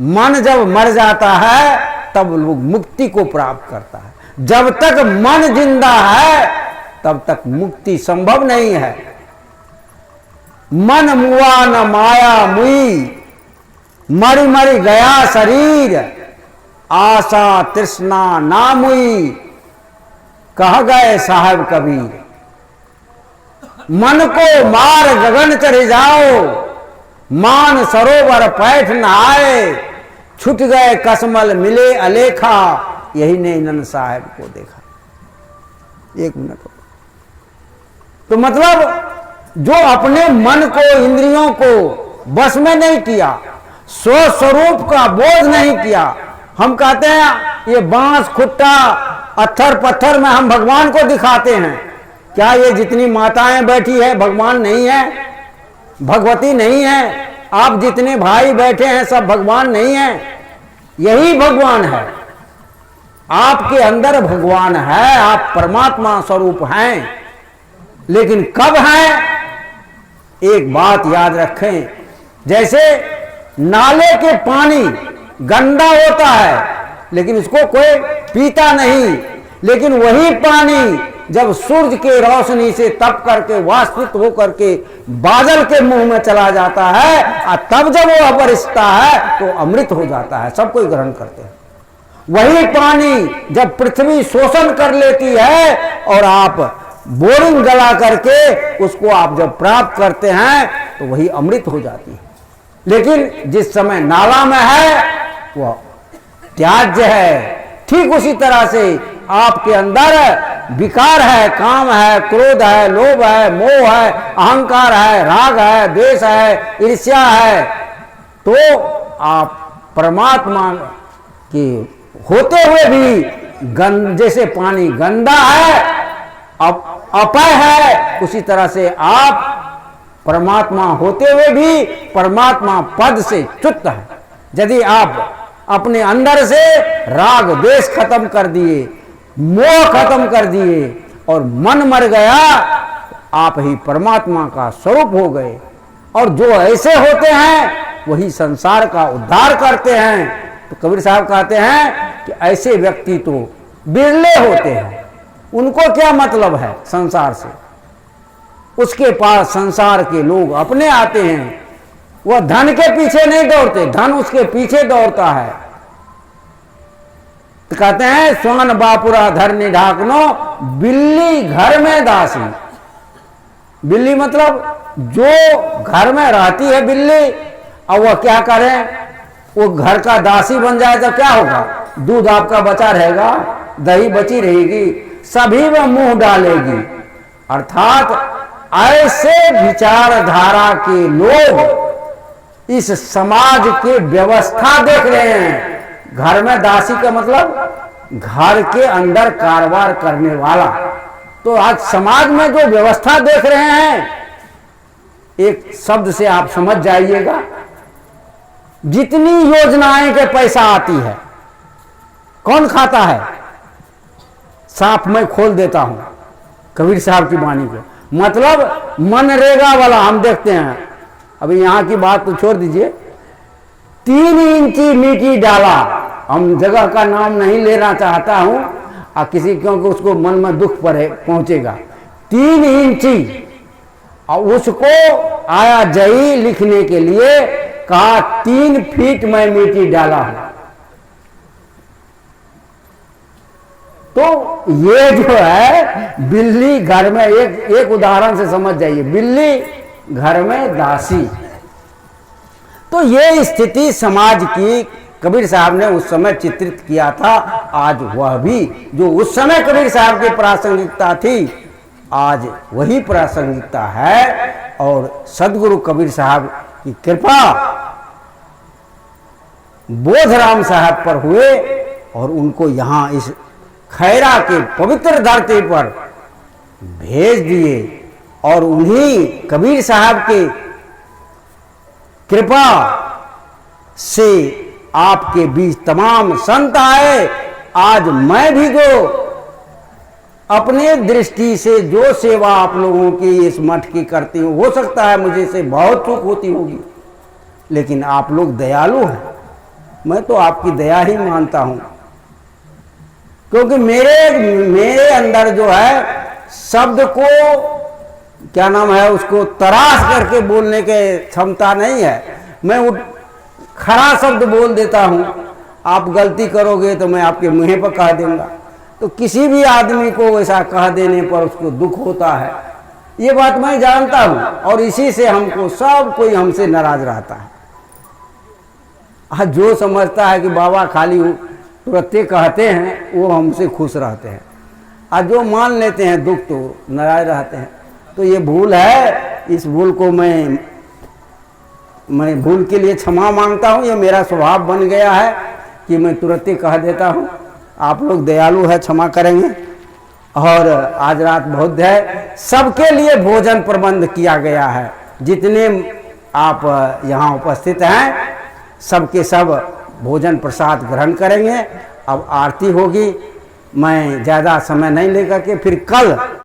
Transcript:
मन जब मर जाता है तब लोग मुक्ति को प्राप्त करता है। जब तक मन जिंदा है तब तक मुक्ति संभव नहीं है। मन मुआ न माया मुई, मरी मरी गया शरीर, आशा तृष्णा ना मुई, कह गए साहब कबीर। मन को मार गगन चढ़ जाओ, मान सरोवर पैठ नहाए, छूट गए कसमल मिले अलेखा, यही ने नन साहब को देखा। एक मिनट। तो मतलब जो अपने मन को इंद्रियों को बस में नहीं किया, स्वस्वरूप का बोध नहीं किया, हम कहते हैं ये बांस खुट्टा पत्थर पत्थर में हम भगवान को दिखाते हैं। क्या ये जितनी माताएं बैठी है भगवान नहीं है, भगवती नहीं है? आप जितने भाई बैठे हैं सब भगवान नहीं है? यही भगवान है। आपके अंदर भगवान है, आप परमात्मा स्वरूप हैं। लेकिन कब हैं? एक बात याद रखें, जैसे नाले के पानी गंदा होता है लेकिन उसको कोई पीता नहीं, लेकिन वही पानी जब सूरज के रोशनी से तप करके वाष्पित हो करके बादल के मुंह में चला जाता है और तब जब वो बरसता है तो अमृत हो जाता है, सब कोई ग्रहण करते हैं। वही पानी जब पृथ्वी शोषण कर लेती है और आप बोरिंग गला करके उसको आप जब प्राप्त करते हैं तो वही अमृत हो जाती है। लेकिन जिस समय नाला में है वह त्याज्य है। ठीक उसी तरह से आपके अंदर विकार है, काम है, क्रोध है, लोभ है, मोह है, अहंकार है, राग है, द्वेष है, ईर्ष्या है, तो आप परमात्मा के होते हुए भी जैसे पानी गंदा है, अपय है, उसी तरह से आप परमात्मा होते हुए भी परमात्मा पद से च्युत है। यदि आप अपने अंदर से राग द्वेष खत्म कर दिए, मोह खत्म कर दिए और मन मर गया, आप ही परमात्मा का स्वरूप हो गए। और जो ऐसे होते हैं वही संसार का उद्धार करते हैं। तो कबीर साहब कहते हैं कि ऐसे व्यक्ति तो बिरले होते हैं। उनको क्या मतलब है संसार से? उसके पास संसार के लोग अपने आते हैं, वह धन के पीछे नहीं दौड़ते, धन उसके पीछे दौड़ता है। तो कहते हैं स्वान बापुरा धरनी ढाकनो, बिल्ली घर में दासी। बिल्ली मतलब जो घर में रहती है बिल्ली, और वह क्या करे, वो घर का दासी बन जाए तो क्या होगा? दूध आपका बचा रहेगा, दही बची रहेगी, सभी में मुंह डालेगी। अर्थात ऐसे विचारधारा के लोग इस समाज के व्यवस्था देख रहे हैं। घर में दासी का मतलब घर के अंदर कारोबार करने वाला। तो आज समाज में जो व्यवस्था देख रहे हैं, एक शब्द से आप समझ जाइएगा, जितनी योजनाएं के पैसा आती है कौन खाता है? साफ मैं खोल देता हूं कबीर साहब की वाणी को। मतलब मनरेगा वाला हम देखते हैं। अभी यहां की बात तो छोड़ दीजिए, 3 इंची मिट्टी डाला, हम जगह का नाम नहीं लेना चाहता हूं और किसी क्योंकि उसको मन में दुख पहुंचेगा। 3 इंची, और उसको आया जई लिखने के लिए कहा 3 फीट में मिट्टी डाला हूं। तो ये जो है बिल्ली घर में, एक उदाहरण से समझ जाइए, बिल्ली घर में दासी। तो ये स्थिति समाज की कबीर साहब ने उस समय चित्रित किया था। आज वह भी जो उस समय कबीर साहब की प्रासंगिकता थी, आज वही प्रासंगिकता है। और सदगुरु कबीर साहब की कृपा बोधराम साहब पर हुए और उनको यहाँ इस खैरा के पवित्र धरती पर भेज दिए। और उन्हीं कबीर साहब के कृपा से आपके बीच तमाम संत आए। आज मैं भी जो अपने दृष्टि से जो सेवा आप लोगों की इस मठ की करती हूँ, हो सकता है मुझे से बहुत चूक होती होगी, लेकिन आप लोग दयालु हैं। मैं तो आपकी दया ही मानता हूं, क्योंकि मेरे अंदर जो है शब्द को क्या नाम है उसको तराश करके बोलने के क्षमता नहीं है। मैं खरा शब्द बोल देता हूं, आप गलती करोगे तो मैं आपके मुंह पर कह दूंगा। तो किसी भी आदमी को ऐसा कह देने पर उसको दुख होता है, ये बात मैं जानता हूं, और इसी से हमको सब कोई हमसे नाराज रहता है। जो समझता है कि बाबा खाली तुरंते कहते हैं वो हमसे खुश रहते हैं, और जो मान लेते हैं दुख तो नाराज रहते हैं। तो ये भूल है, इस भूल को मैं भूल के लिए क्षमा मांगता हूँ। ये मेरा स्वभाव बन गया है कि मैं तुरंत ही कह देता हूँ। आप लोग दयालु है, क्षमा करेंगे। और आज रात बहुत है, सबके लिए भोजन प्रबंध किया गया है। जितने आप यहाँ उपस्थित हैं सबके सब भोजन प्रसाद ग्रहण करेंगे। अब आरती होगी, मैं ज़्यादा समय नहीं लेकर के फिर कल